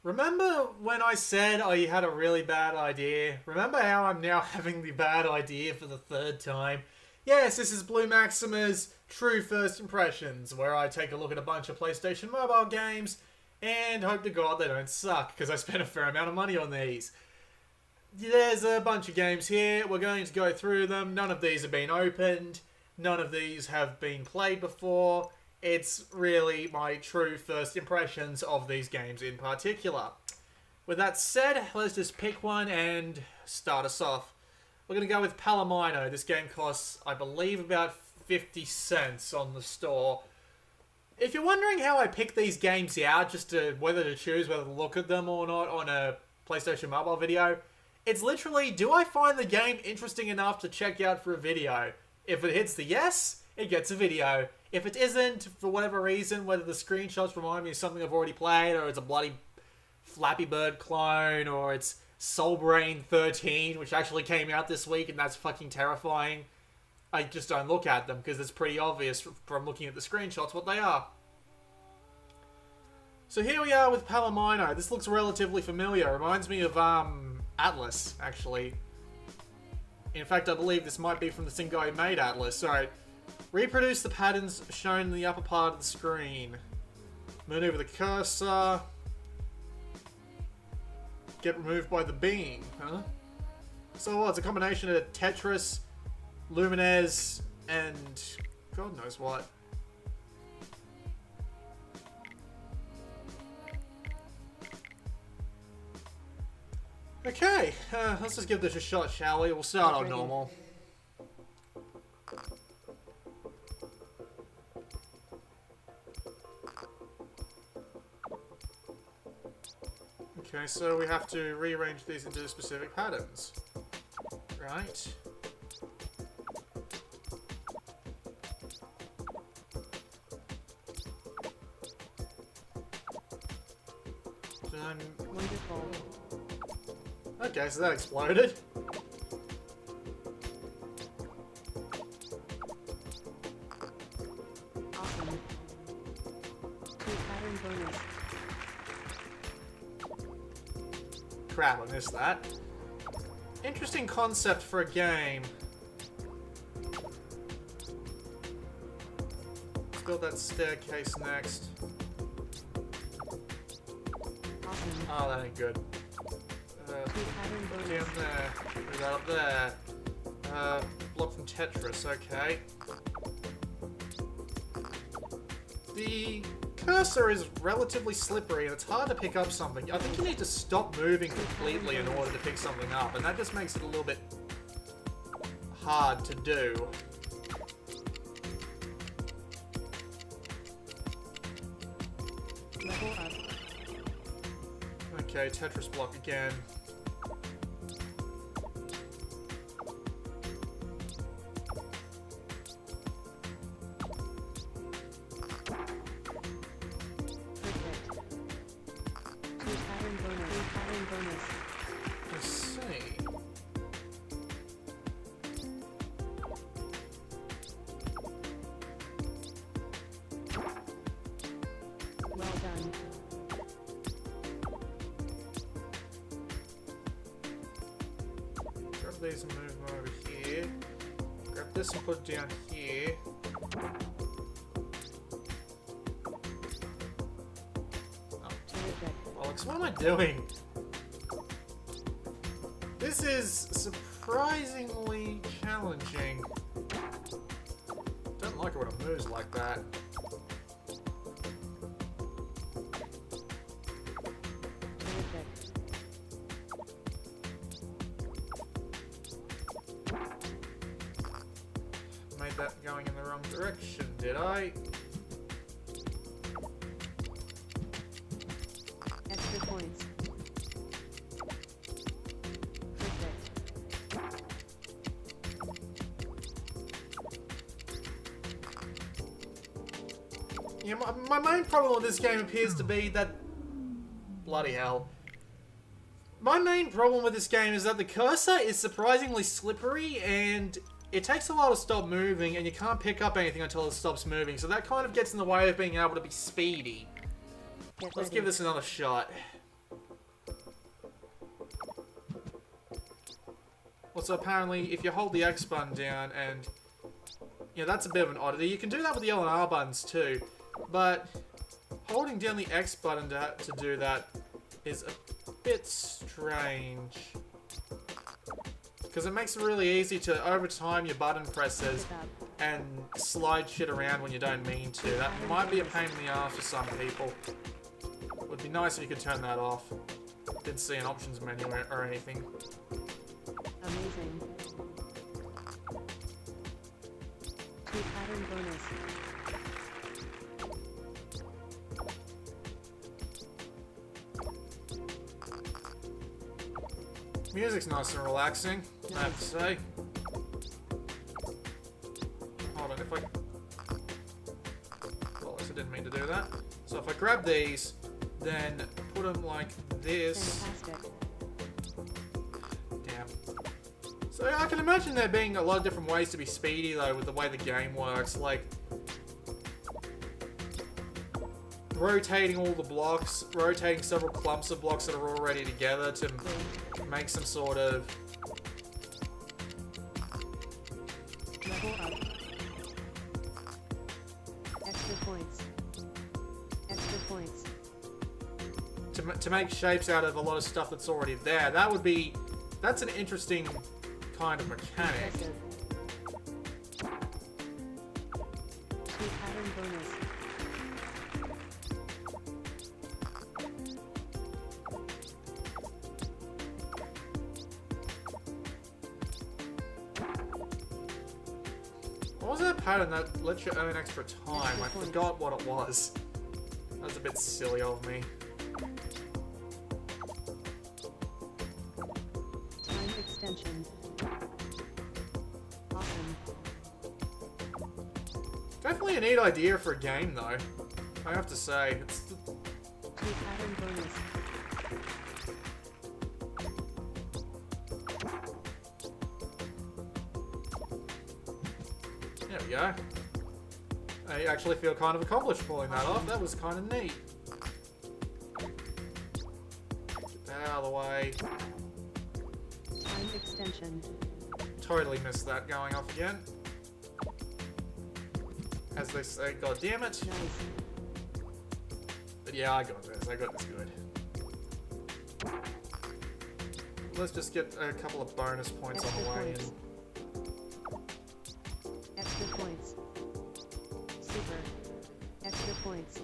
Remember when I said I had a really bad idea? Remember how I'm now having the bad idea for the third time? Yes, this is Blue Maxima's True First Impressions, where I take a look at a bunch of PlayStation Mobile games and hope to God they don't suck, because I spent a fair amount of money on these. There's a bunch of games here, we're going to go through them, none of these have been opened, none of these have been played before. It's really my true first impressions of these games in particular. With that said, let's just pick one and start us off. We're going to go with Palomino. This game costs, I believe, about 50 cents on the store. If you're wondering how I pick these games out, just to whether to choose whether to look at them or not on a PlayStation Mobile video, it's literally, do I find the game interesting enough to check out for a video? If it hits the yes, it gets a video. If it isn't, for whatever reason, whether the screenshots remind me of something I've already played, or it's a bloody Flappy Bird clone, or it's Soul Brain 13, which actually came out this week, and that's fucking terrifying, I just don't look at them, because it's pretty obvious from looking at the screenshots what they are. So here we are with Palomino. This looks relatively familiar. Reminds me of, Atlas, actually. In fact, I believe this might be from the same guy who made Atlas. So, reproduce the patterns shown in the upper part of the screen. Maneuver the cursor. Get removed by the beam, huh? So what? It's a combination of Tetris, Lumines, and God knows what. Okay, let's just give this a shot, shall we? We'll start on normal. Okay, so we have to rearrange these into specific patterns. Right. Wonderful. Okay, so that exploded. Awesome. Two pattern bonus. Crap, I missed that. Interesting concept for a game. Let's build that staircase next. Awesome. Oh, that ain't good. Two pattern bonus. Down there. Put that up there. Block from Tetris, okay. The cursor is relatively slippery and it's hard to pick up something. I think you need to stop moving completely in order to pick something up, and that just makes it a little bit hard to do. Level up. Okay, Tetris block again. Let's see. Well done. Grab these and move them over here. Grab this and put it down here. Alex, what am I doing? This is surprisingly challenging. Don't like it when it moves like that. Made that going in the wrong direction, did I? Extra points. Perfect. Yeah, my main problem with this game appears to be that... Bloody hell. My main problem with this game is that the cursor is surprisingly slippery and it takes a while to stop moving and you can't pick up anything until it stops moving, so that kind of gets in the way of being able to be speedy. Let's give this another shot. Also, apparently, if you hold the X button down and... Yeah, that's a bit of an oddity. You can do that with the L and R buttons too. But holding down the X button to do that is a bit strange. Because it makes it really easy to overtime your button presses and slide shit around when you don't mean to. That might be a pain in the ass for some people. It would be nice if you could turn that off. Didn't see an options menu or anything. Amazing. 2 pattern bonus. Music's nice and relaxing, I have to say. Hold on, if I... Well, I didn't mean to do that. So if I grab these, then put them like this. Fantastic. Damn. So I can imagine there being a lot of different ways to be speedy, though, with the way the game works. Like, rotating all the blocks, rotating several clumps of blocks that are already together to make some sort of... Level up. Extra points. Extra points. To make shapes out of a lot of stuff that's already there. That would be... That's an interesting kind of mechanic. Impressive. 2 pattern bonus. What was that pattern that lets you earn extra time? I forgot what it was. That was a bit silly of me. Time extension. Awesome. Definitely a neat idea for a game, though. I have to say. It's 2 pattern bonus. There we go. I actually feel kind of accomplished pulling that off. That was kind of neat. Get that out of the way. Time extension. Totally missed that going off again. As they say, god damn it. Nice. But yeah, I got this. I got this good. Let's just get a couple of bonus points on the way in. Extra points. Super. Extra points.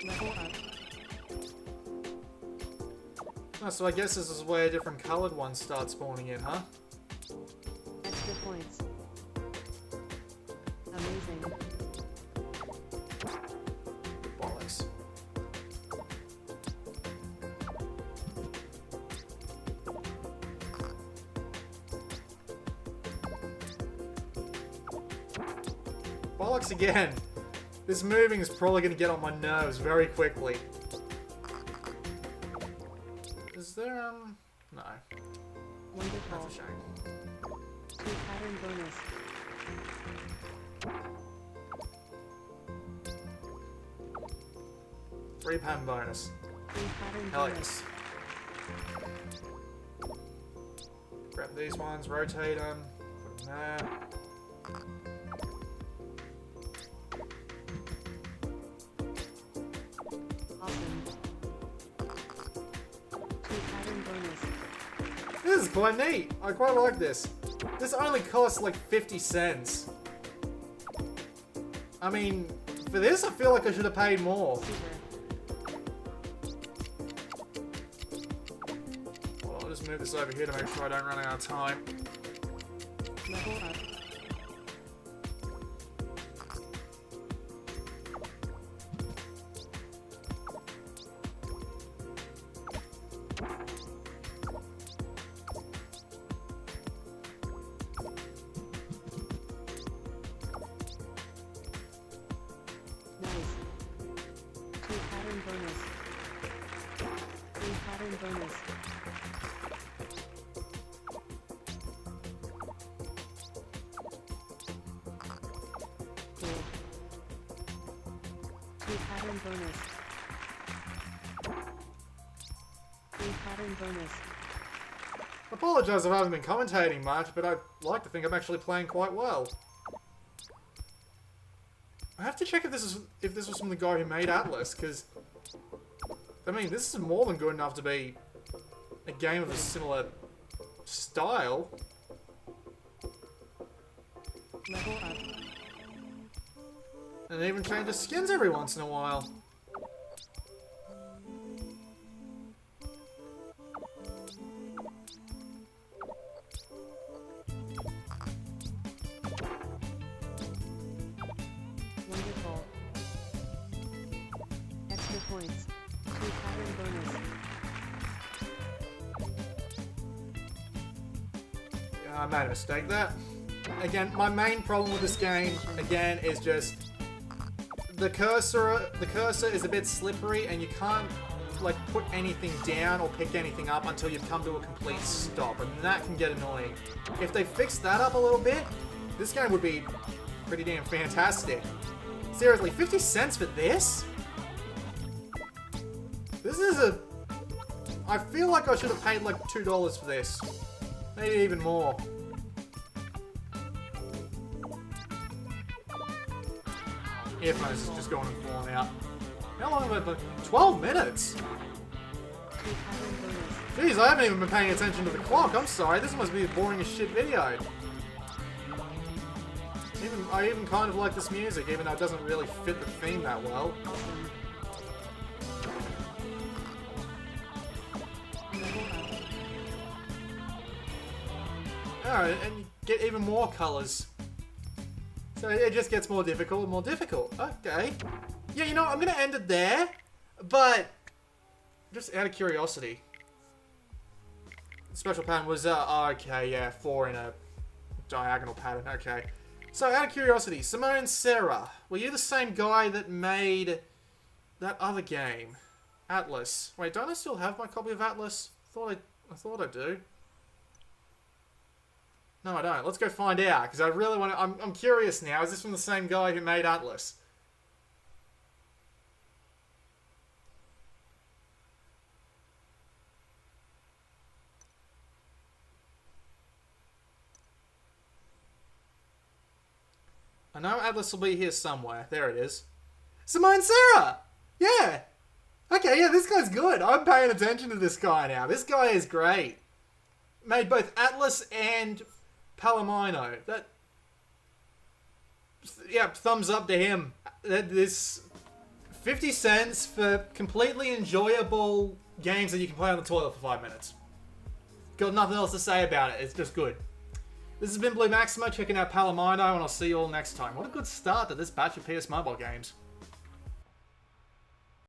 Level up. Oh, so I guess this is where different coloured ones start spawning in, huh? Extra points. Amazing. Bollocks. Bollocks again! This moving is probably going to get on my nerves very quickly. Is there, no. Wonderful. That's a shame. 2 pattern bonus. Three pattern bonus. 3 pattern Hell bonus. yes. Grab these ones, rotate them, put them there. Awesome. 2 pattern bonus. This is quite neat. I quite like this. This only costs like 50 cents. I mean, for this I feel like I should have paid more. Super. Well, I'll just move this over here to make sure I don't run out of time. Level up. Nice. 2 pattern bonus. 3 pattern bonus. Cool. 2 pattern bonus. Free pattern bonus. I apologise if I haven't been commentating much, but I like to think I'm actually playing quite well. I have to check if this was from the guy who made Atlas, because I mean, this is more than good enough to be a game of a similar style. Level up. And it even changes skins every once in a while. Wonderful. Extra points. Free pattern bonus. Yeah, I made a mistake there. Again, my main problem with this game, again, is just the cursor is a bit slippery and you can't like put anything down or pick anything up until you've come to a complete stop, and that can get annoying. If they fix that up a little bit, this game would be pretty damn fantastic. Seriously, 50 cents for this? This is a... I feel like I should have paid like $2 for this. Maybe even more. Earphones is just going and falling out. How long have I been? 12 minutes? Free pattern bonus. Jeez, I haven't even been paying attention to the clock. I'm sorry, this must be the boring as shit video. I even kind of like this music, even though it doesn't really fit the theme that well. Awesome. Level up. Alright, and you get even more colours. So it just gets more difficult and more difficult. Okay. Yeah, you know what, I'm gonna end it there, but just out of curiosity. The special pattern was, okay, yeah, 4 in a diagonal pattern, okay. So, out of curiosity, Simone Serra, were you the same guy that made that other game? Atlas. Wait, don't I still have my copy of Atlas? I thought I do. No, I don't. Let's go find out, because I really want to... I'm curious now. Is this from the same guy who made Atlas? I know Atlas will be here somewhere. There it is. Simone Serra! Yeah! Okay, yeah, this guy's good. I'm paying attention to this guy now. This guy is great. Made both Atlas and Palomino. That... Yeah, thumbs up to him. This... 50 cents for completely enjoyable games that you can play on the toilet for 5 minutes. Got nothing else to say about it. It's just good. This has been Blue Maximo, checking out Palomino, and I'll see you all next time. What a good start to this batch of PS Mobile games.